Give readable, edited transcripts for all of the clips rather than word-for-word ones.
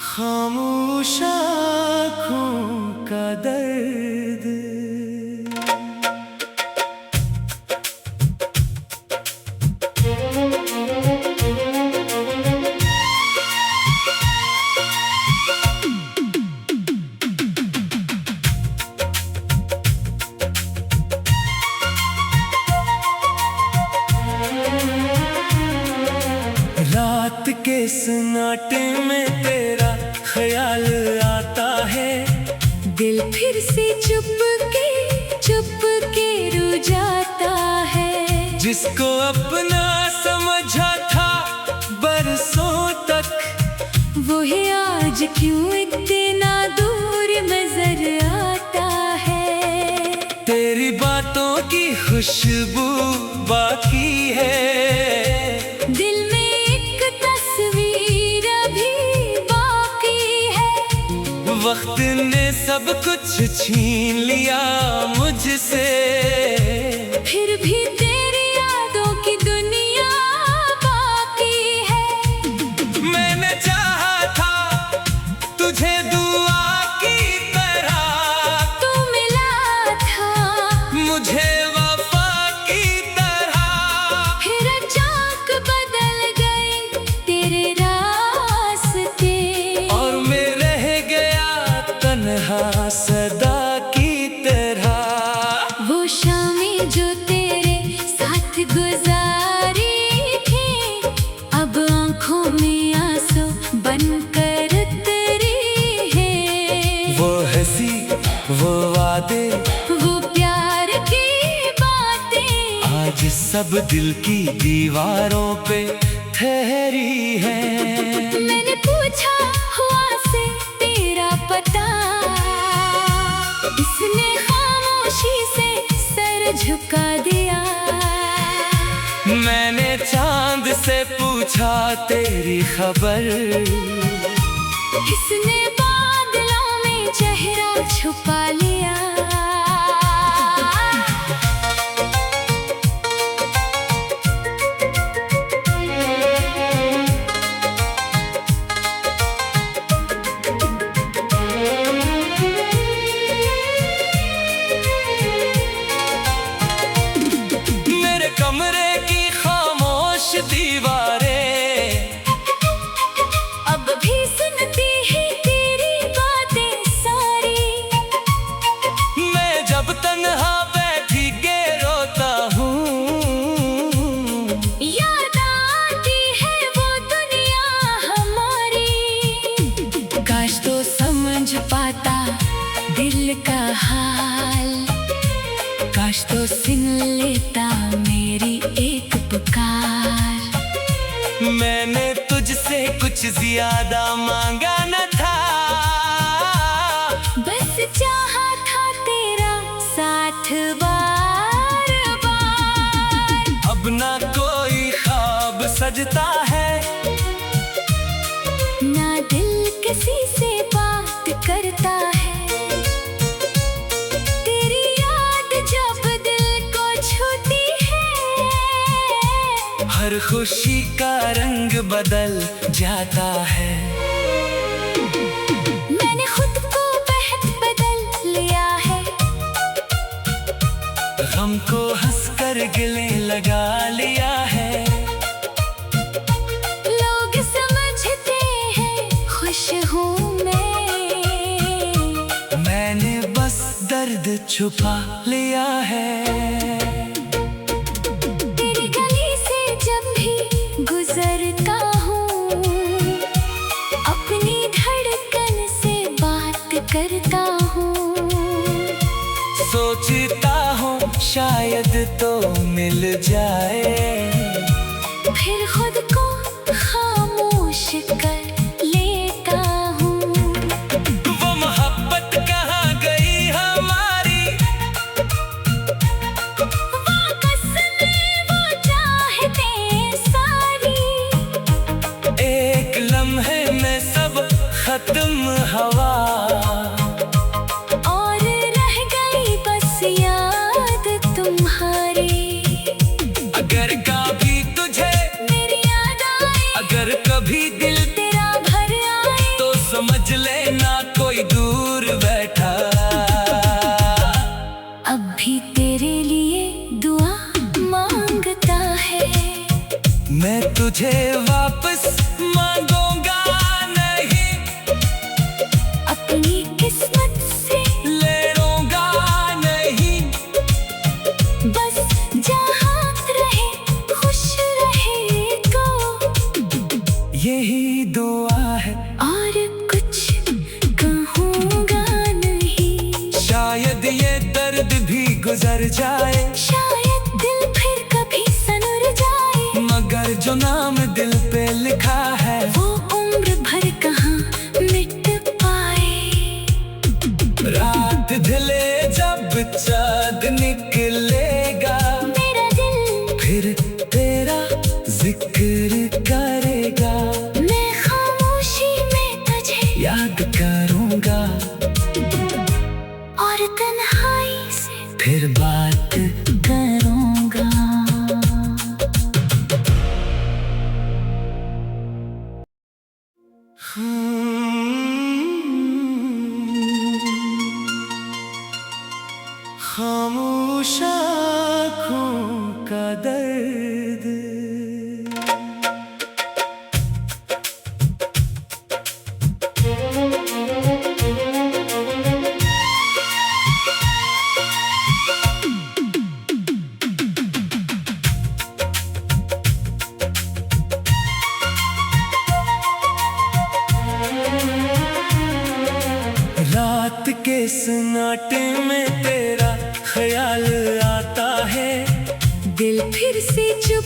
खामोश आँखों का दर्द। रात के सन्नाटे में तेरा ख्याल आता है, दिल फिर से चुप के रो जाता है। जिसको अपना समझा था बरसों तक, वो है आज क्यों इतना दूर नजर आता है। तेरी बातों की खुशबू बाकी है, दिल में एक तस्वीर अभी बाकी है। वक्त ने सब कुछ छीन लिया मुझसे, फिर भी तेरी यादों की दुनिया बाकी है। मैंने चाहा था तुझे दुआ की तरह, तू मिला था मुझे वफा की तरह। फिर अचानक बदल गए तेरे रास्ते, और मैं रह गया तन्हा सदा की तरह। वो शामें जो तेरे साथ गुजारी थी, अब आंखों में आंसू बनकर उतरी है। वो हंसी, वो वादे, वो प्यार की बातें आज सब दिल की दीवारों पे ठहरी है। मैंने पूछा हुआ से तेरा पता, इसने खामोशी से सर झुका दिया। मैंने चांद से पूछा तेरी खबर, इसने बादलों में चेहरा छुपा लिया। मेरे कमरे की खामोश दीवारें अब भी सुनती है तेरी बातें सारी। मैं जब तन्हा बैठी के रोता हूँ, याद आती है वो दुनिया हमारी। काश तो समझ पाता दिल का हाल, काश तो सुन लेता मेरी एक पुकार। मैंने तुझसे कुछ ज्यादा मांगा न था, बस चाहा था तेरा साथ बार बार। अब ना कोई ख्वाब सजता है, ना दिल किसी से बात करता है। तेरी याद जब दिल को छूती है, हर खुशी का रंग बदल जाता है। मैंने खुद को बेहद बदल लिया है। गम को हंसकर गले लगा लिया है। लोग समझते हैं खुश हूँ मैंने बस दर्द छुपा लिया है। तेरी गली से जब भी गुजरता हूँ, अपनी धड़कन से बात करता हूँ। सोचता हूँ शायद तो मिल जाए, फिर खुद को खामोश कर लेता हूँ। वो मोहब्बत कहाँ गई हमारी, वो कसमें, वो चाहतें सारी। एक लम्हे में सब खत्म हवा, और रह गई बस याद तुम्हारी। अगर कभी तुझे मेरी याद आए, अगर कभी दिल तेरा भर आए, तो समझ लेना कोई दूर बैठा। अब भी तेरे लिए दुआ मांगता है। मैं तुझे वापस मांगूंगा नहीं, अपनी किस्मत से ले लूंगा नहीं। बस जहाँ रहे खुश रहे तो यही दुआ है, और कुछ कहूँगा नहीं। शायद ये दर्द भी गुजर जाए, शायद दिल फिर कभी सनर जाए, मगर जो नाम दिल पे लिखा है वो उम्र भर कहाँ मिट पाए। रात ढले जब चाँद निकलेगा, मेरा दिल फिर तेरा जिक्र करेगा। मैं खामोशी में तुझे याद करूंगा और तन्हाई से फिर बात करूँगा। खामोश आँखों का दर्द। रात के सन्नाटे में तेरा ख्याल आता है, दिल फिर से चुप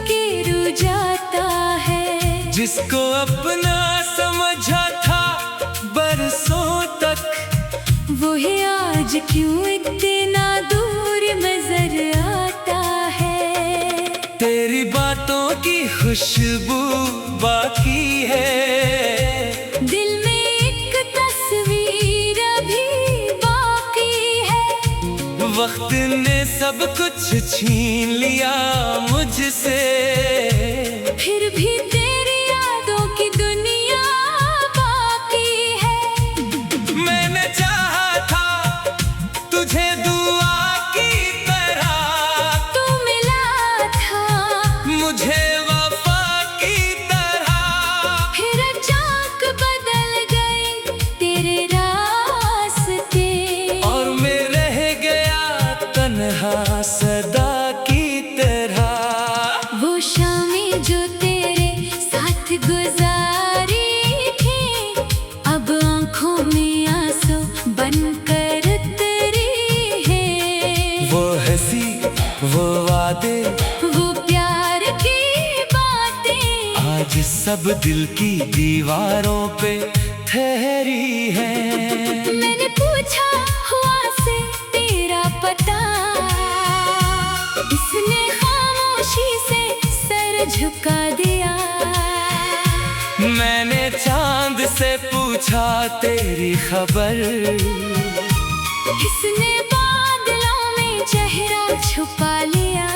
के रो जाता है। जिसको अपना समझा था बरसों तक, वो है आज क्यों इतना दूर नजर आता है। तेरी बातों की खुशबू बाकी है, दिल में एक तस्वीर अभी बाकी है। वक्त ने सब कुछ छीन लिया मुझसे, फिर भी तेरी यादों की दुनिया बाकी है। मैंने चाहा था तुझे दुआ की तरह, तू मिला था मुझे वफा की तरह। फिर अचानक बदल गए तेरे रास्ते, और मैं रह गया तन्हा सदा की तरह। वो शामें जो तेरे साथ गुजारी थी, अब आंखों में आंसू बनकर उतरी है। वो हंसी, वो वादे, वो प्यार की बातें आज सब दिल की दीवारों पे ठहरी है। मैंने पूछा हुआ से तेरा पता, इसने खामोशी से सर झुका दिया। मैंने चांद से पूछा तेरी खबर, इसने बादलों में चेहरा छुपा लिया।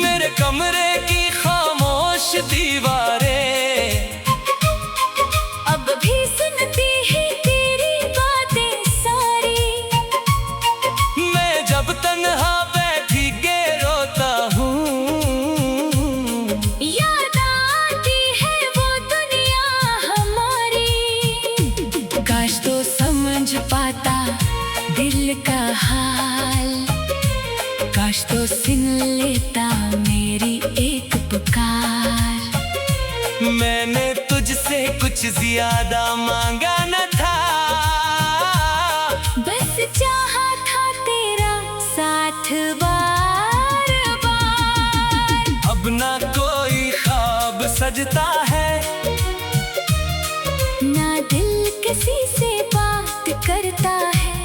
मेरे कमरे की खामोश दीवारें अब भी सुनती है तेरी बातें सारी। मैं जब तन्हा बैठी के रोता हूँ, याद आती है वो दुनिया हमारी। काश तो समझ पाता दिल का हाल, काश तो सुन लेता मेरी एक पुकार। मैंने तुझसे कुछ ज्यादा मांगा न था, बस चाहा था तेरा साथ बार बार। अब ना कोई ख्वाब सजता है, ना दिल किसी से बात करता है।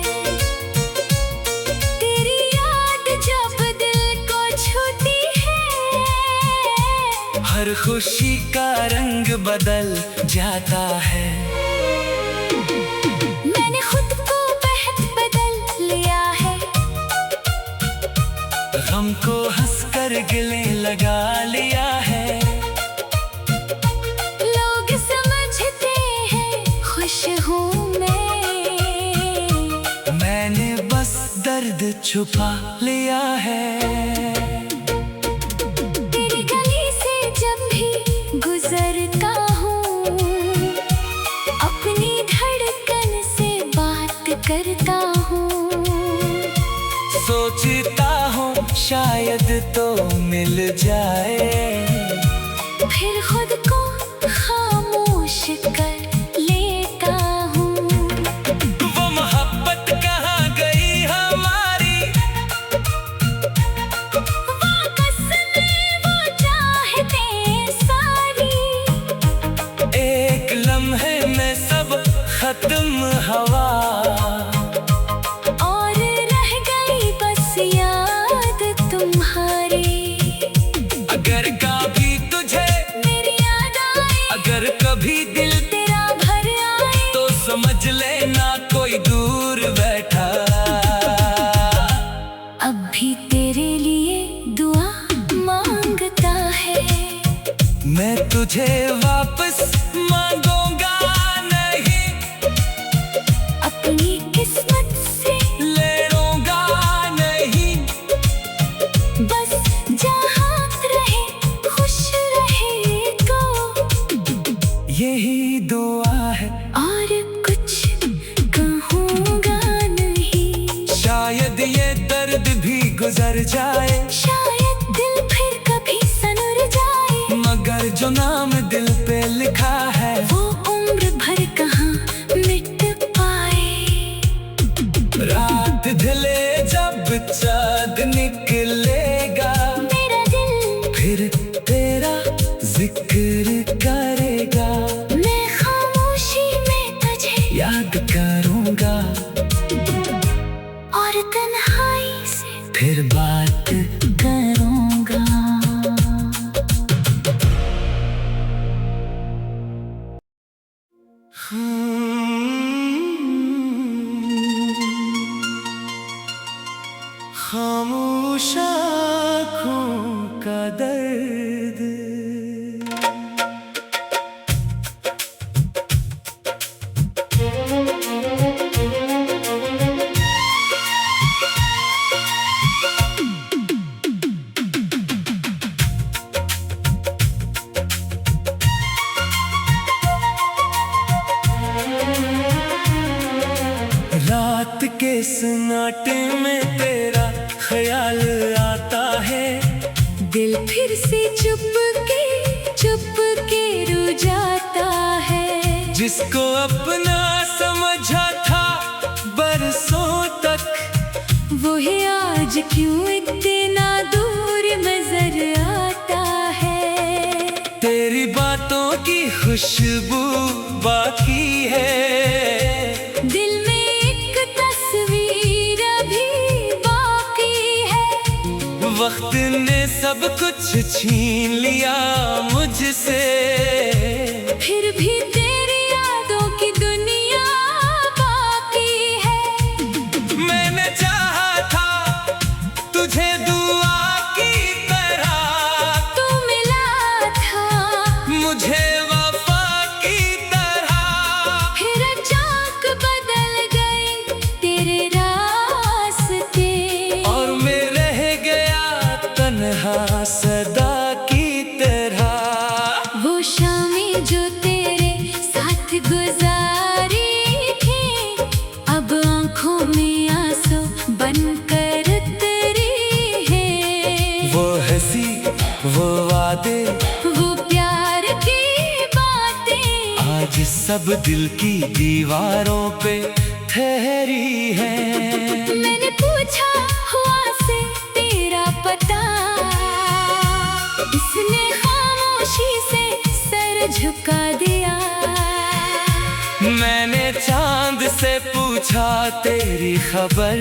खुशी का रंग बदल जाता है। मैंने खुद को बहुत बदल लिया है, गम को हंसकर गले लगा लिया है। लोग समझते हैं खुश हूँ मैंने बस दर्द छुपा लिया है। तेरी गली से जब भी गुजरता हूँ, अपनी धड़कन से बात करता हूँ। सोचता हूँ शायद तो मिल जाए, फिर खुद को खामोश कर लेता हूँ। वो मोहब्बत कहाँ गई हमारी, वो कसमें, वो चाहतें सारी, एक लम्हे में सब खत्म हवा, और रह गई बस याद तुम्हारी। अगर कभी तुझे मेरी याद आए, अगर कभी दिल तेरा भर आए, तो समझ लेना कोई दूर बैठा। अब भी तेरे लिए दुआ मांगता है। मैं तुझे वापस मांगूंगा नहीं, अपनी किस्मत से ले लूंगा नहीं। बस जहाँ रहे खुश रहे तो यही दुआ है, और कुछ कहूँगा नहीं। शायद ये दर्द भी गुजर जाए, शायद दिल फिर कभी सनर जाए, मगर जो नाम दिल पे लिखा है वो उम्र भर कहाँ मिट पाए। रात ढले जब चाँद निकलेगा, मेरा दिल फिर तेरा जिक्र करेगा। मैं खामोशी में तुझे याद करूंगा और तन्हाई से फिर बात करूँगा। खामोश आँखों का दर्द, रात के सन्नाटे में तेरा ख्याल आता है। दिल फिर से चुप के रो जाता है। जिसको अपना समझा था बरसों तक, वो है आज क्यों इतना दूर नजर आता है। तेरी बातों की खुशबू बाकी है, दिल में एक तस्वीर अभी बाकी है। वक्त ने सब कुछ छीन लिया मुझसे, फिर भी तेरी यादों की दुनिया बाकी है। मैंने चाहा था तुझे दुआ की तरह, तू मिला था मुझे वफा की तरह। फिर अचानक बदल गए तेरे रास्ते, और मैं रह गया तन्हा सदा की तरह। वो शामें जो तेरे साथ गुजारी थी, अब आंखों में आंसू बनकर उतरी है। वो हंसी, वो वादे, वो प्यार की बातें आज सब दिल की दीवारों पे ठहरी है। मैंने पूछा हुआ से तेरा पता, इसने खामोशी से सर झुका दिया। मैंने चांद से पूछा तेरी खबर,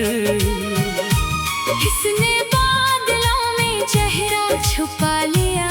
इसने बादलों में चेहरा छुपा लिया।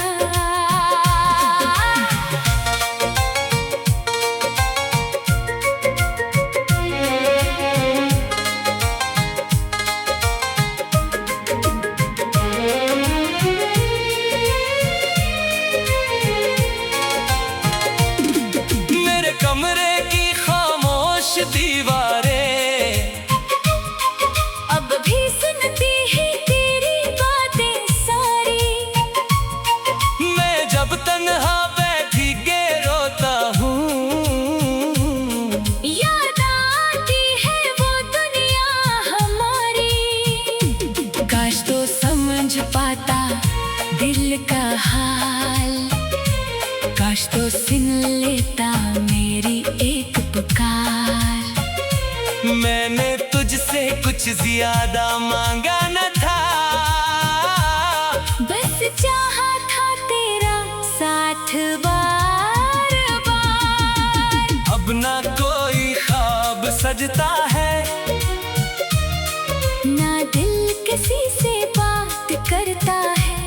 हाल। काश तो सुन लेता मेरी एक पुकार। मैंने तुझसे कुछ ज्यादा मांगा न था, बस चाहा था तेरा साथ बार बार। अब ना कोई ख्वाब सजता है, ना दिल किसी से बात करता है।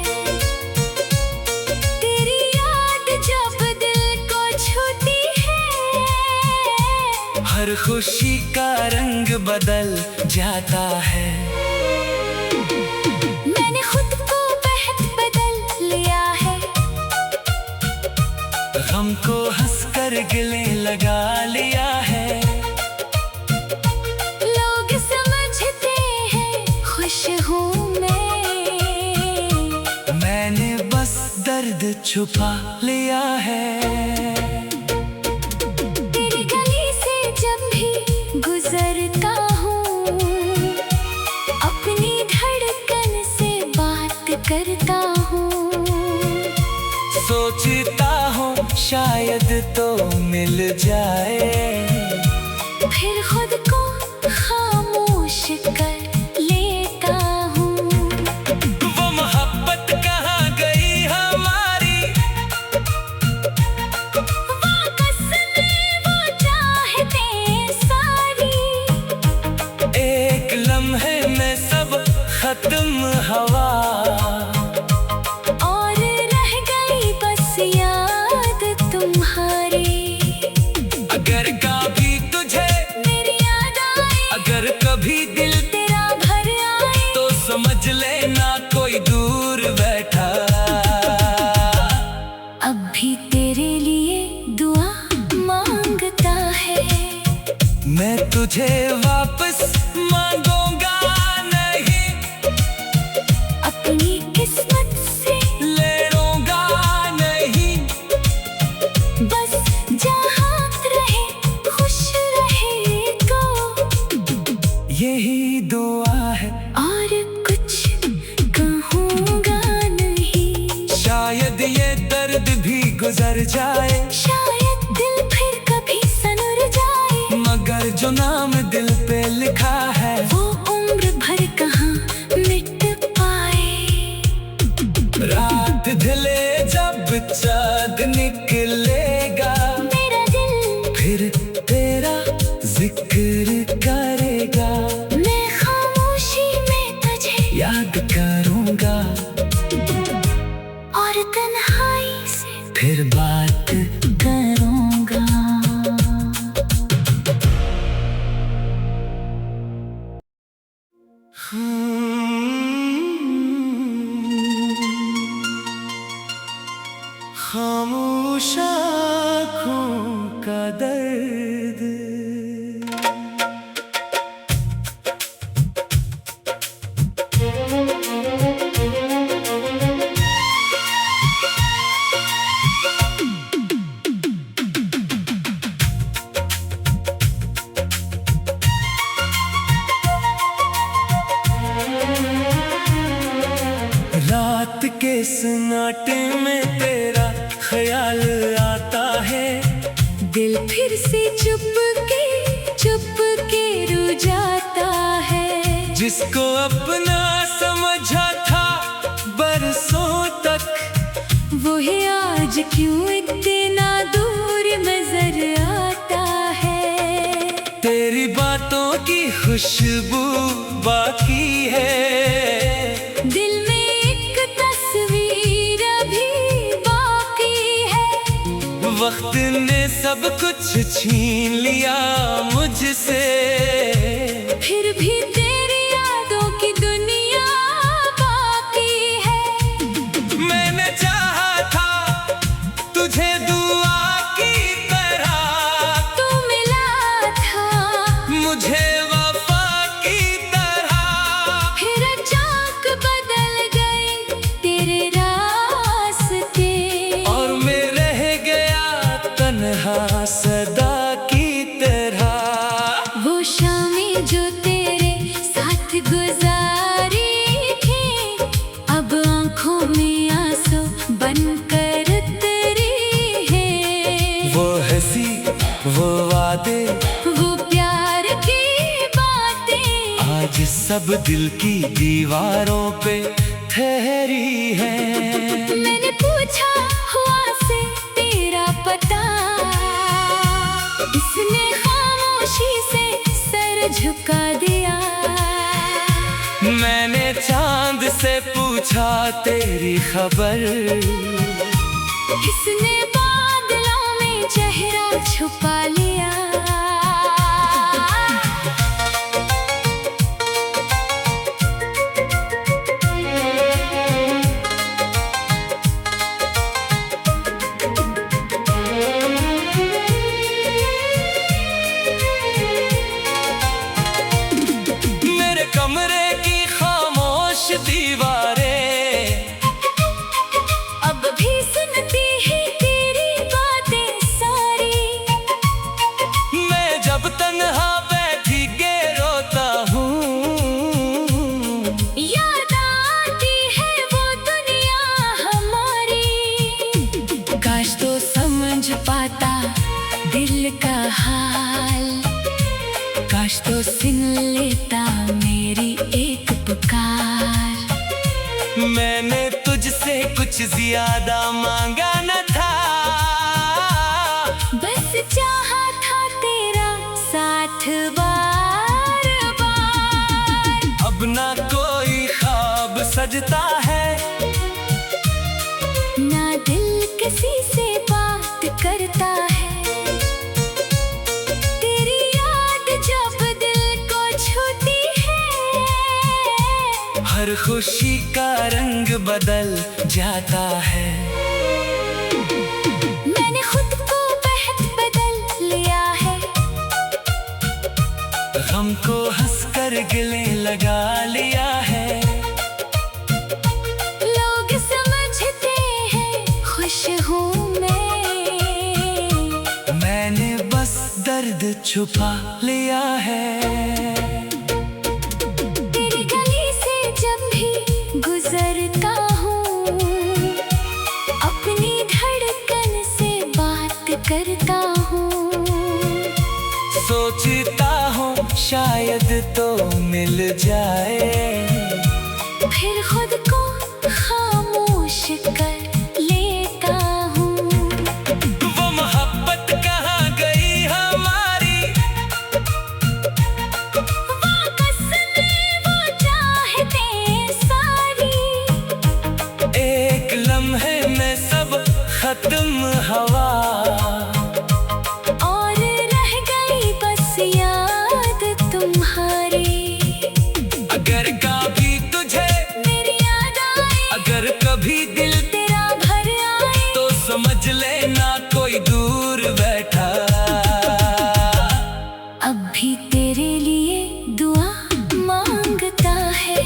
तेरी याद जब दिल को छूती है, हर खुशी का रंग बदल जाता है। मैंने खुद को बेहद बदल लिया है, गम को हंसकर गले लगा लिया है। लोग समझते हैं खुश हूँ मैंने बस दर्द छुपा लिया है। तेरी गली से जब भी गुजरता हूँ, अपनी धड़कन से बात करता हूँ। सोचता हूँ शायद तो मिल जाए, फिर खुद को खामोश कर लेता हूँ। वो मोहब्बत कहाँ गई हमारी, वो कसमें, वो चाहतें सारी। एक लम्हे में सब खत्म हवा, और रह गई बस याद तुम्हारी। अगर कभी तुझे मेरी याद आए, अगर कभी दिल तेरा भर आए, तो समझ लेना कोई दूर बैठा। अब भी तेरे लिए दुआ मांगता है। मैं तुझे वापस मांगूंगा नहीं, अपनी किस्मत से ले लूंगा नहीं। बस जहाँ रहे खुश रहे तो यही दुआ है, और कुछ कहूँगा नहीं। शायद ये दर्द भी गुजर जाए, शायद दिल फिर कभी सनर जाए, मगर जो नाम दिल पे लिखा है वो उम्र भर कहाँ मिट पाए। रात ढले जब चाँद निकलेगा, मेरा दिल फिर तेरा जिक्र करेगा। मैं खामोशी में तुझे याद करूंगा और तन्हाई से फिर बात करूँगा। खामोश आँखों का दर्द, रात के सन्नाटे में तेरा ख्याल आता है। दिल फिर से चुप के रो जाता है। जिसको अपना समझा था बरसों तक, वो है आज क्यों इतना दूर नजर आता है। तेरी बातों की खुशबू बाकी है, दिल में एक तस्वीर अभी बाकी है। वक्त ने सब कुछ छीन लिया मुझसे, फिर भी तेरी यादों की दुनिया बाकी है। मैंने चाहा था तुझे दुआ की तरह, तू मिला था मुझे वफा की तरह। फिर अचानक बदल गए तेरे रास्ते, और मैं रह गया सदा की तरह। वो शामें जो तेरे सब दिल की दीवारों पे ठहरी है। मैंने पूछा हुआ से तेरा पता, इसने खामोशी से सर झुका दिया। मैंने चांद से पूछा तेरी खबर, इसने बादलों में चेहरा छुपा लिया। मेरे कमरे की खामोश दीवारें अब भी सुनती है तेरी बातें सारी। मैं जब तन्हा बैठी के रोता हूँ, याद आती है वो दुनिया हमारी। काश तो समझ पाता दिल का हाल, काश तो सुन लेता मेरी एक पुकार। मैंने तुझसे कुछ ज्यादा मांगा न था, बस चाहा था तेरा साथ बार बार। अब ना कोई ख्वाब सजता है, ना दिल किसी से बात करता है। तेरी याद जब दिल को छूती है, हर खुशी का रंग बदल जाता है। मैंने खुद को बहुत बदल लिया है, गम को हंसकर गले लगा लिया है। लोग समझते हैं खुश हूँ मैंने बस दर्द छुपा लिया है। तेरी गली से जब भी गुजरता हूँ, अपनी धड़कन से बात करता हूँ। सोचता हूँ शायद तो मिल जाए, फिर खुद को खामोश कर लेता हूँ। वो मोहब्बत कहाँ गई हमारी, वो कसमें वो चाहतें सारी। एक लम्हे में सब खत्म हवा, और रह गई बस याद तुम्हारी। अगर कभी तुझे मेरी याद आए, अगर कभी दिल तेरा भर आए, तो समझ लेना कोई दूर बैठा। अब भी तेरे लिए दुआ मांगता है।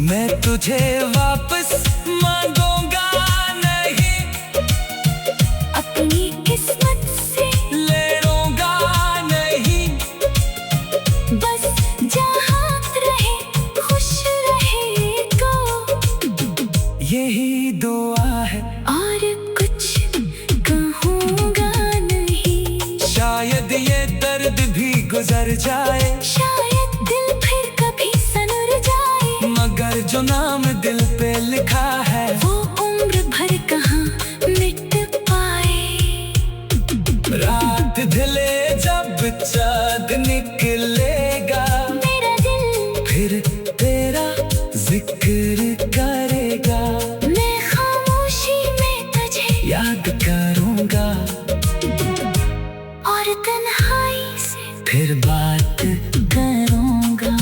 मैं तुझे वापस मांगूंगा नहीं, अपनी किस्मत से ले लूंगा नहीं। बस जहाँ रहे खुश रहे तो यही दुआ है, और कुछ कहूँगा नहीं। शायद ये दर्द भी गुजर जाए, शायद दिल फिर कभी सनर जाए, मगर जो नाम दिल पे लिखा है वो उम्र भर कहाँ मिट पाए। रात ढले जब चाँद निकलेगा, मेरा दिल फिर तेरा जिक्र करेगा। मैं खामोशी में तुझे याद करूंगा और तन्हाई से फिर बात करूँगा।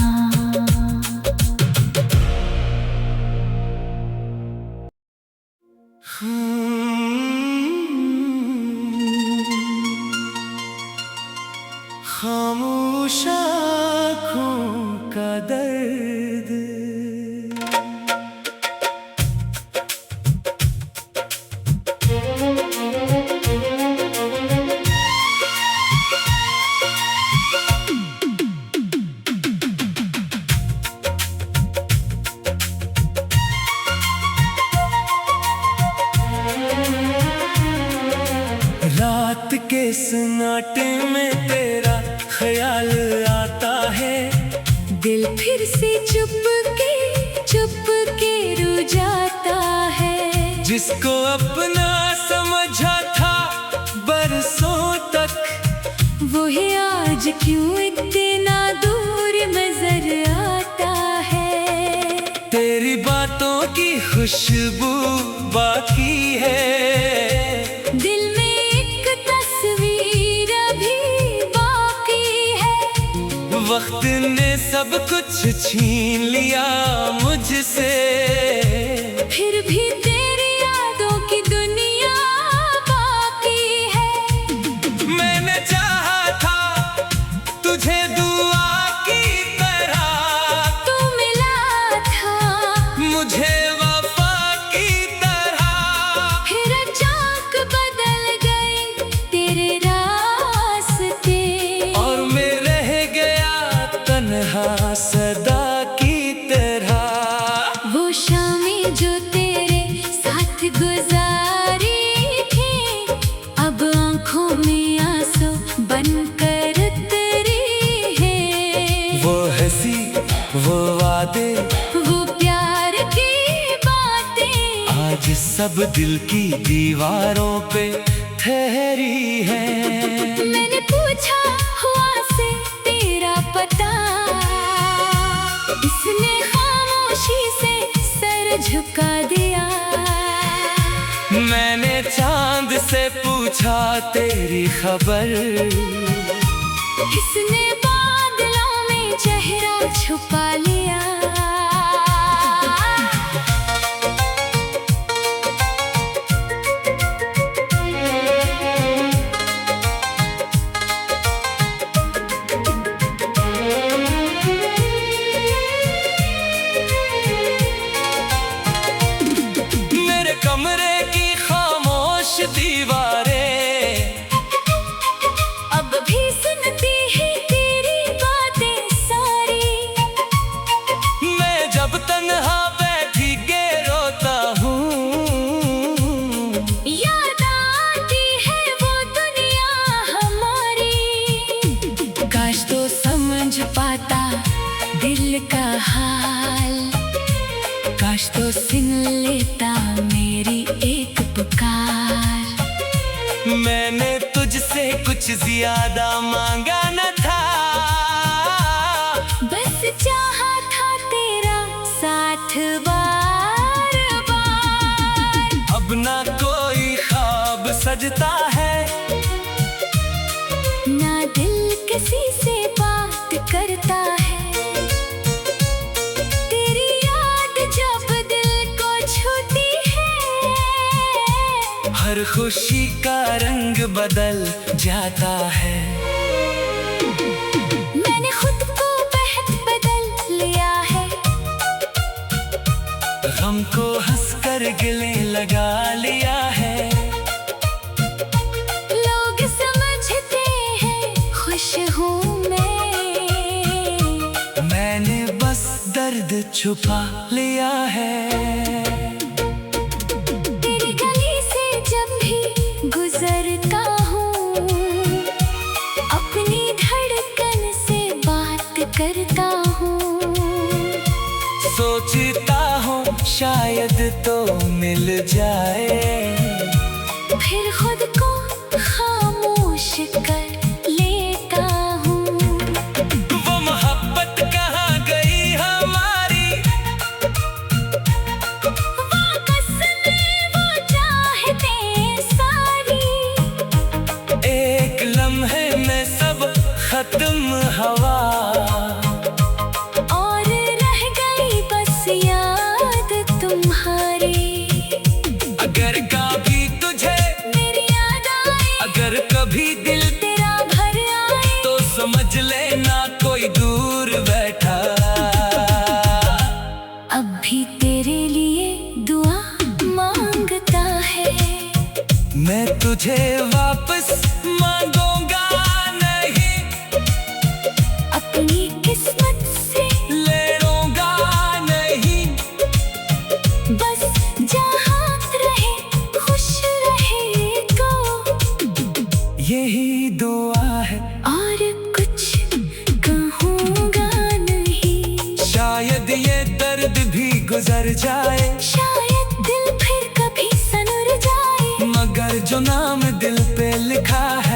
खामोश आँखों का दर्द, रात के सन्नाटे में तेरा ख्याल आता है। दिल दिल फिर से चुप के रो जाता है। जिसको अपना समझा था बरसों तक, वो है आज क्यों इतना दूर नजर आता है। तेरी बातों की खुशबू बाकी है, दिल में एक तस्वीर अभी बाकी है। वक्त ने सब कुछ छीन लिया मुझसे, फिर भी तेरी यादों की दुनिया बाकी है। मैंने चाहा था तुझे दुआ की तरह, तू मिला था मुझे वफा की तरह। फिर अचानक बदल गए तेरे रास्ते, और मैं रह गया तन्हा सदा की तरह। वो शामें जो तेरे साथ गुजारी थी, अब आंखों में आंसू बनकर उतरी है। वो हंसी, वो वादे, वो प्यार की बातें आज सब दिल की दीवारों पे ठहरी है। मैंने पूछा हुआ से तेरा पता, इसने खामोशी से सर झुका दिया। मैंने चांद से पूछा तेरी खबर, इसने बादलों में चेहरा छुपा लिया। मेरे कमरे की खामोश दीवारें अब भी सुनती है तेरी बातें सारी। मैं जब तन्हा बैठी के रोता हूँ, याद आती है वो दुनिया हमारी। काश तो समझ पाता दिल का हाल, काश तो सुन लेता मेरी एक पुकार। मैंने तुझसे कुछ ज्यादा मांगा न था, बस चाहा था तेरा साथ बार बार। अब ना कोई ख्वाब सजता है, ना दिल किसी से बात करता है। तेरी याद जब दिल को छूती है, हर खुशी का रंग बदल जाता है। मैंने खुद को बहुत बदल लिया है। गम को हंसकर गले लगा लिया है। लोग समझते हैं खुश हूँ मैंने बस दर्द छुपा लिया है। तेरी गली से जब भी गुजरता हूँ, अपनी धड़कन से बात करता हूँ। सोचता हूँ शायद तो मिल जाए, फिर खुद को खामोश कर लेता हूँ। वो मोहब्बत कहाँ गई हमारी, वो कसमें, वो चाहतें सारी। एक लम्हे में सब खत्म हवा, और रह गई बस याद तुम्हारी। अगर कभी तुझे मेरी याद आए, अगर कभी दिल तेरा भर आए, तो समझ लेना कोई दूर बैठा। अब भी तेरे लिए दुआ मांगता है। मैं तुझे वापस मांगूंगा नहीं, शायद ये दर्द भी गुजर जाए, शायद दिल फिर कभी सनर जाए, मगर जो नाम दिल पे लिखा है